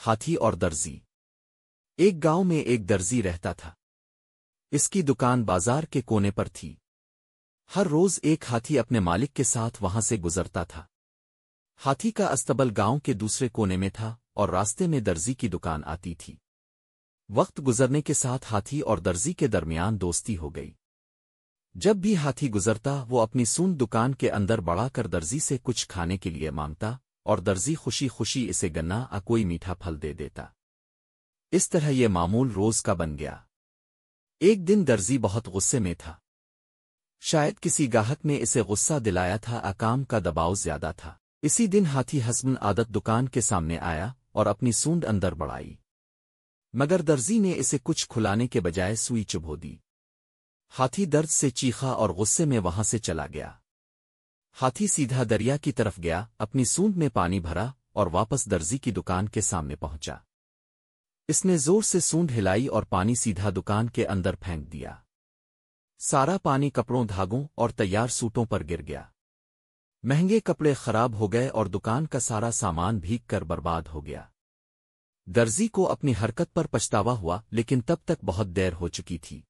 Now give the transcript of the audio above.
ہاتھی اور درزی۔ ایک گاؤں میں ایک درزی رہتا تھا۔ اس کی دکان بازار کے کونے پر تھی۔ ہر روز ایک ہاتھی اپنے مالک کے ساتھ وہاں سے گزرتا تھا۔ ہاتھی کا استبل گاؤں کے دوسرے کونے میں تھا اور راستے میں درزی کی دکان آتی تھی۔ وقت گزرنے کے ساتھ ہاتھی اور درزی کے درمیان دوستی ہو گئی۔ جب بھی ہاتھی گزرتا وہ اپنی سون دکان کے اندر بڑھا کر درزی سے کچھ کھانے کے لیے مانگتا اور درزی خوشی خوشی اسے گنا کوئی میٹھا پھل دے دیتا۔ اس طرح یہ معمول روز کا بن گیا۔ ایک دن درزی بہت غصے میں تھا۔ شاید کسی گاہک نے اسے غصہ دلایا تھا، کام کا دباؤ زیادہ تھا۔ اسی دن ہاتھی حسب عادت دکان کے سامنے آیا اور اپنی سونڈ اندر بڑھائی، مگر درزی نے اسے کچھ کھلانے کے بجائے سوئی چبھو دی۔ ہاتھی درد سے چیخا اور غصے میں وہاں سے چلا گیا۔ ہاتھی سیدھا دریا کی طرف گیا، اپنی سونڈ میں پانی بھرا اور واپس درزی کی دکان کے سامنے پہنچا۔ اس نے زور سے سونڈ ہلائی اور پانی سیدھا دکان کے اندر پھینک دیا۔ سارا پانی کپڑوں، دھاگوں اور تیار سوٹوں پر گر گیا۔ مہنگے کپڑے خراب ہو گئے اور دکان کا سارا سامان بھیگ کر برباد ہو گیا۔ درزی کو اپنی حرکت پر پچھتاوا ہوا، لیکن تب تک بہت دیر ہو چکی تھی۔